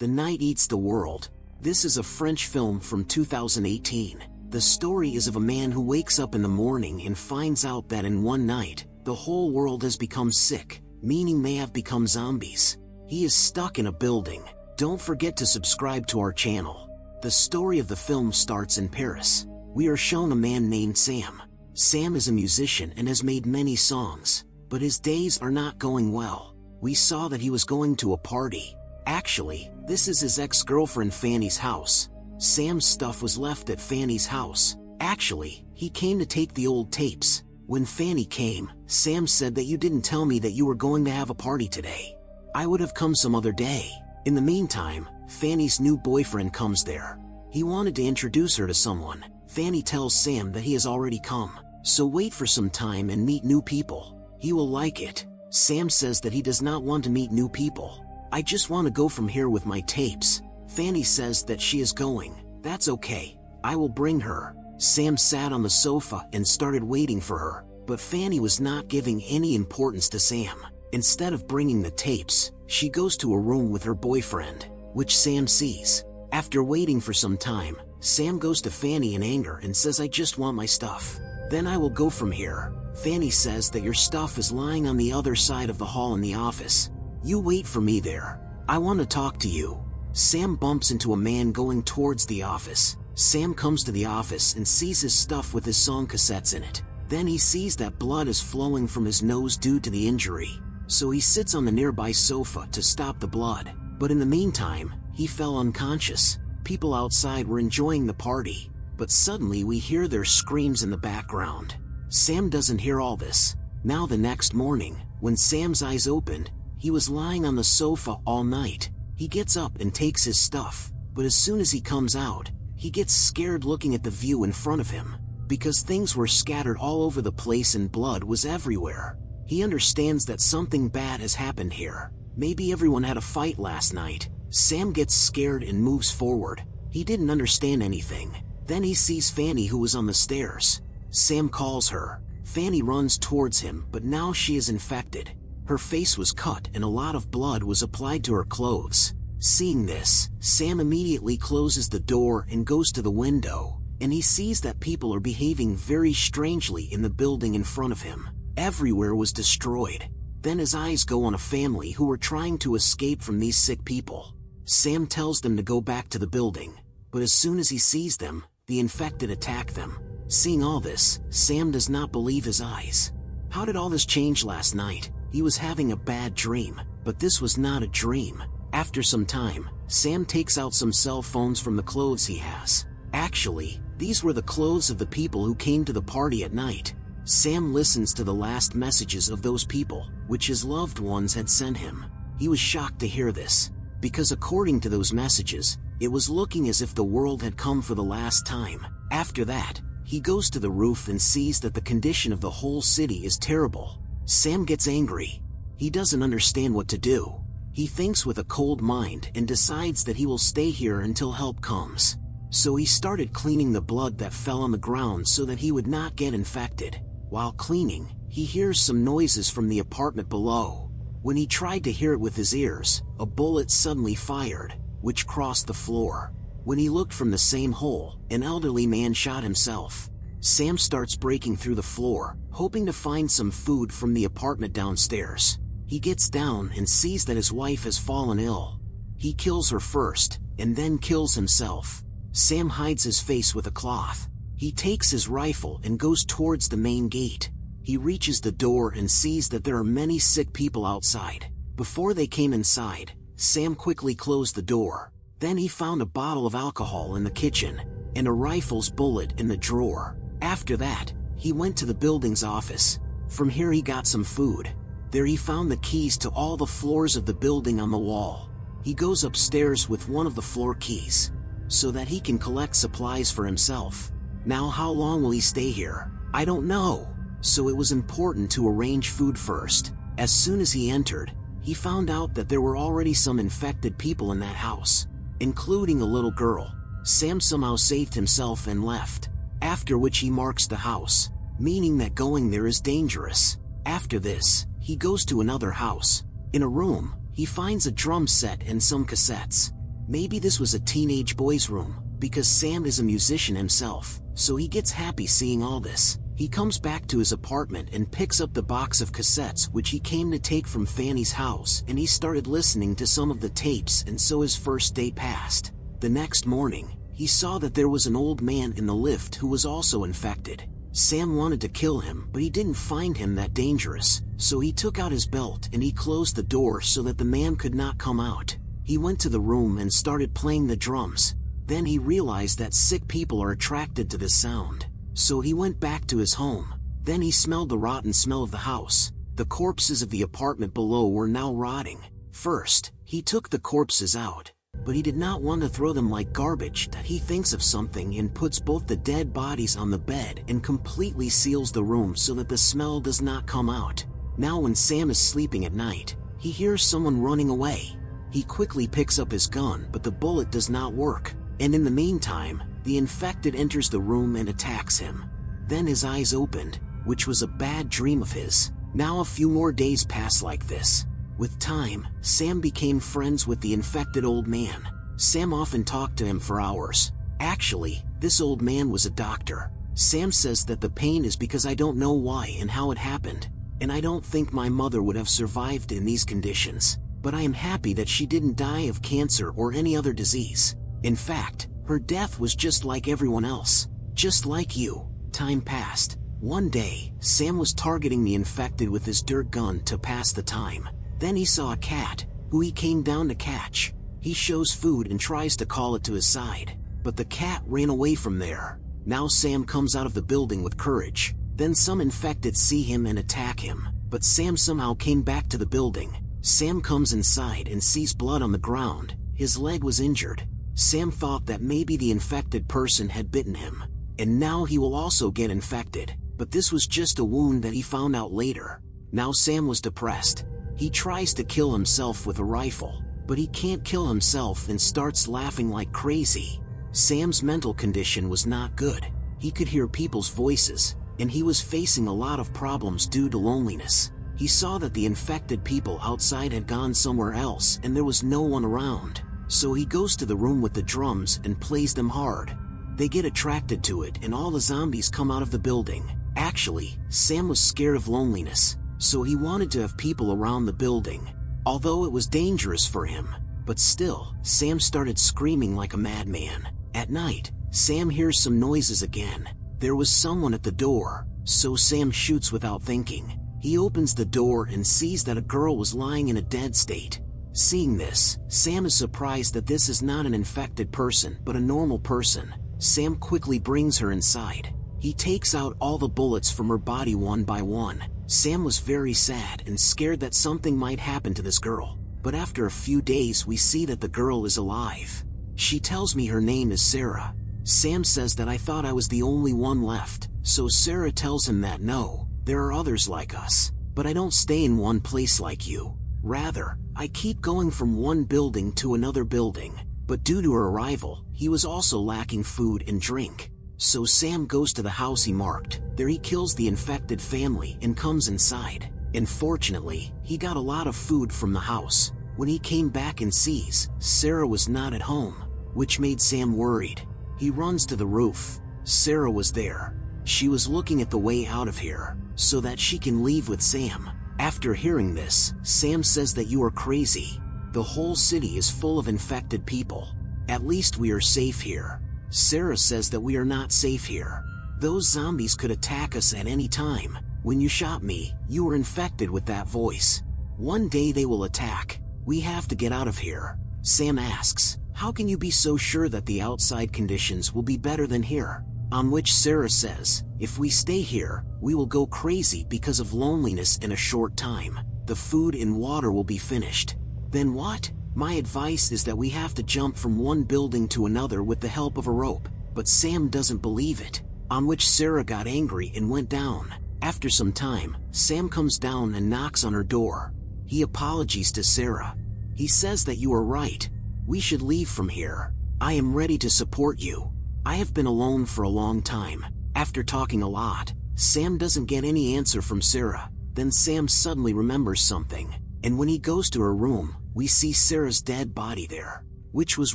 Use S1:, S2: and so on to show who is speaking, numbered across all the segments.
S1: The Night Eats the World. This is a French film from 2018. The story is of a man who wakes up in the morning and finds out that in one night, the whole world has become sick, meaning they have become zombies. He is stuck in a building. Don't forget to subscribe to our channel. The story of the film starts in Paris. We are shown a man named Sam. Sam is a musician and has made many songs, but his days are not going well. We saw that he was going to a party. Actually, this is his ex-girlfriend Fanny's house. Sam's stuff was left at Fanny's house. Actually, he came to take the old tapes. When Fanny came, Sam said that you didn't tell me that you were going to have a party today. I would have come some other day. In the meantime, Fanny's new boyfriend comes there. He wanted to introduce her to someone. Fanny tells Sam that he has already come, so wait for some time and meet new people. He will like it. Sam says that he does not want to meet new people. I just want to go from here with my tapes. Fanny says that she is going. That's okay. I will bring her. Sam sat on the sofa and started waiting for her, but Fanny was not giving any importance to Sam. Instead of bringing the tapes, she goes to a room with her boyfriend, which Sam sees. After waiting for some time, Sam goes to Fanny in anger and says, I just want my stuff. Then I will go from here. Fanny says that your stuff is lying on the other side of the hall in the office. You wait for me there. I want to talk to you. Sam bumps into a man going towards the office. Sam comes to the office and sees his stuff with his song cassettes in it. Then he sees that blood is flowing from his nose due to the injury. So he sits on the nearby sofa to stop the blood. But in the meantime, he fell unconscious. People outside were enjoying the party, but suddenly we hear their screams in the background. Sam doesn't hear all this. Now the next morning, when Sam's eyes opened, he was lying on the sofa all night. He gets up and takes his stuff, but as soon as he comes out, he gets scared looking at the view in front of him, because things were scattered all over the place and blood was everywhere. He understands that something bad has happened here. Maybe everyone had a fight last night. Sam gets scared and moves forward. He didn't understand anything. Then he sees Fanny, who was on the stairs. Sam calls her. Fanny runs towards him, but now she is infected. Her face was cut and a lot of blood was applied to her clothes. Seeing this, Sam immediately closes the door and goes to the window, and he sees that people are behaving very strangely in the building in front of him. Everywhere was destroyed. Then his eyes go on a family who were trying to escape from these sick people. Sam tells them to go back to the building, but as soon as he sees them, the infected attack them. Seeing all this, Sam does not believe his eyes. How did all this change last night? He was having a bad dream, but this was not a dream. After some time, Sam takes out some cell phones from the clothes he has. Actually, these were the clothes of the people who came to the party at night. Sam listens to the last messages of those people, which his loved ones had sent him. He was shocked to hear this, because according to those messages, it was looking as if the world had come for the last time. After that, he goes to the roof and sees that the condition of the whole city is terrible. Sam gets angry. He doesn't understand what to do. He thinks with a cold mind and decides that he will stay here until help comes. So he started cleaning the blood that fell on the ground so that he would not get infected. While cleaning, he hears some noises from the apartment below. When he tried to hear it with his ears, a bullet suddenly fired, which crossed the floor. When he looked from the same hole, an elderly man shot himself. Sam starts breaking through the floor, hoping to find some food from the apartment downstairs. He gets down and sees that his wife has fallen ill. He kills her first, and then kills himself. Sam hides his face with a cloth. He takes his rifle and goes towards the main gate. He reaches the door and sees that there are many sick people outside. Before they came inside, Sam quickly closed the door. Then he found a bottle of alcohol in the kitchen, and a rifle's bullet in the drawer. After that, he went to the building's office. From here he got some food. There he found the keys to all the floors of the building on the wall. He goes upstairs with one of the floor keys, so that he can collect supplies for himself. Now how long will he stay here? I don't know. So it was important to arrange food first. As soon as he entered, he found out that there were already some infected people in that house, including a little girl. Sam somehow saved himself and left, after which he marks the house, meaning that going there is dangerous. After this, he goes to another house. In a room, he finds a drum set and some cassettes. Maybe this was a teenage boy's room, because Sam is a musician himself, so he gets happy seeing all this. He comes back to his apartment and picks up the box of cassettes which he came to take from Fanny's house, and he started listening to some of the tapes, and so his first day passed. The next morning, he saw that there was an old man in the lift who was also infected. Sam wanted to kill him, but he didn't find him that dangerous, so he took out his belt and he closed the door so that the man could not come out. He went to the room and started playing the drums. Then he realized that sick people are attracted to this sound. So he went back to his home. Then he smelled the rotten smell of the house. The corpses of the apartment below were now rotting. First, he took the corpses out, but he did not want to throw them like garbage. That he thinks of something and puts both the dead bodies on the bed and completely seals the room so that the smell does not come out. Now when Sam is sleeping at night, he hears someone running away. He quickly picks up his gun, but the bullet does not work. And in the meantime, the infected enters the room and attacks him. Then his eyes opened, which was a bad dream of his. Now a few more days pass like this. With time, Sam became friends with the infected old man. Sam often talked to him for hours. Actually, this old man was a doctor. Sam says that the pain is because I don't know why and how it happened, and I don't think my mother would have survived in these conditions. But I am happy that she didn't die of cancer or any other disease. In fact, her death was just like everyone else. Just like you. Time passed. One day, Sam was targeting the infected with his dirt gun to pass the time. Then he saw a cat, who he came down to catch. He shows food and tries to call it to his side, but the cat ran away from there. Now Sam comes out of the building with courage. Then some infected see him and attack him, but Sam somehow came back to the building. Sam comes inside and sees blood on the ground. His leg was injured. Sam thought that maybe the infected person had bitten him, and now he will also get infected, but this was just a wound that he found out later. Now Sam was depressed. He tries to kill himself with a rifle, but he can't kill himself and starts laughing like crazy. Sam's mental condition was not good. He could hear people's voices, and he was facing a lot of problems due to loneliness. He saw that the infected people outside had gone somewhere else and there was no one around. So he goes to the room with the drums and plays them hard. They get attracted to it and all the zombies come out of the building. Actually, Sam was scared of loneliness, so he wanted to have people around the building, although it was dangerous for him. But still, Sam started screaming like a madman. At night, Sam hears some noises again. There was someone at the door, so Sam shoots without thinking. He opens the door and sees that a girl was lying in a dead state. Seeing this, Sam is surprised that this is not an infected person but a normal person. Sam quickly brings her inside. He takes out all the bullets from her body one by one. Sam was very sad and scared that something might happen to this girl. But after a few days we see that the girl is alive. She tells me her name is Sarah. Sam says that I thought I was the only one left, so Sarah tells him that no, there are others like us, but I don't stay in one place like you. Rather, I keep going from one building to another building. But due to her arrival, he was also lacking food and drink. So Sam goes to the house he marked. There he kills the infected family and comes inside. And fortunately, he got a lot of food from the house. When he came back and sees, Sarah was not at home, which made Sam worried. He runs to the roof. Sarah was there. She was looking at the way out of here, so that she can leave with Sam. After hearing this, Sam says that you are crazy. The whole city is full of infected people. At least we are safe here. Sarah says that we are not safe here. Those zombies could attack us at any time. When you shot me, you were infected with that voice. One day they will attack. We have to get out of here. Sam asks, how can you be so sure that the outside conditions will be better than here? On which Sarah says, if we stay here, we will go crazy because of loneliness in a short time. The food and water will be finished. Then what? My advice is that we have to jump from one building to another with the help of a rope. But Sam doesn't believe it. On which Sarah got angry and went down. After some time, Sam comes down and knocks on her door. He apologizes to Sarah. He says that you are right. We should leave from here. I am ready to support you. I have been alone for a long time. After talking a lot, Sam doesn't get any answer from Sarah. Then Sam suddenly remembers something. And when he goes to her room, we see Sarah's dead body there. which was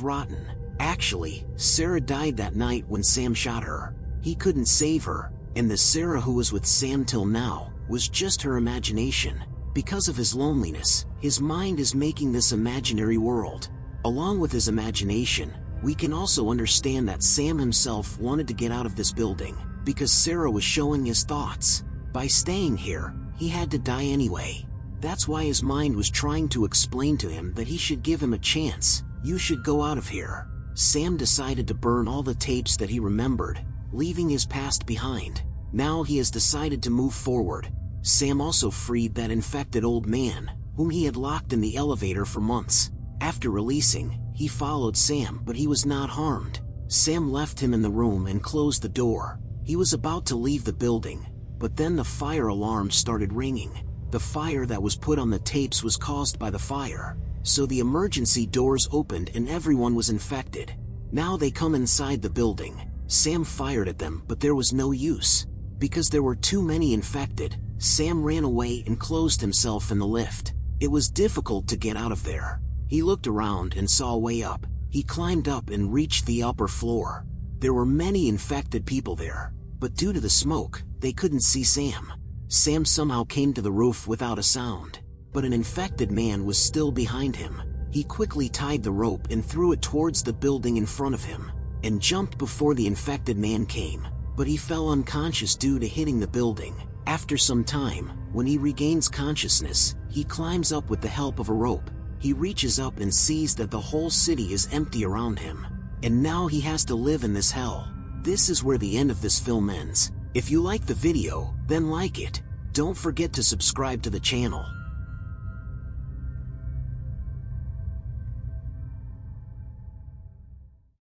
S1: rotten. Actually, Sarah died that night when Sam shot her. He couldn't save her, and the Sarah who was with Sam till now was just her imagination. Because of his loneliness, his mind is making this imaginary world. Along with his imagination, we can also understand that Sam himself wanted to get out of this building, because Sarah was showing his thoughts. By staying here, he had to die anyway. That's why his mind was trying to explain to him that he should give him a chance. You should go out of here. Sam decided to burn all the tapes that he remembered, leaving his past behind. Now he has decided to move forward. Sam also freed that infected old man, whom he had locked in the elevator for months. After releasing, he followed Sam, but he was not harmed. Sam left him in the room and closed the door. He was about to leave the building, but then the fire alarm started ringing. The fire that was put on the tapes was caused by the fire, so the emergency doors opened and everyone was infected. Now they come inside the building. Sam fired at them, but there was no use. Because there were too many infected, Sam ran away and closed himself in the lift. It was difficult to get out of there. He looked around and saw a way up. He climbed up and reached the upper floor. There were many infected people there, but due to the smoke, they couldn't see Sam. Sam somehow came to the roof without a sound, but an infected man was still behind him. He quickly tied the rope and threw it towards the building in front of him, and jumped before the infected man came, but he fell unconscious due to hitting the building. After some time, when he regains consciousness, he climbs up with the help of a rope. He reaches up and sees that the whole city is empty around him, and now he has to live in this hell. This is where the end of this film ends. If you like the video, then like it. Don't forget to subscribe to the channel.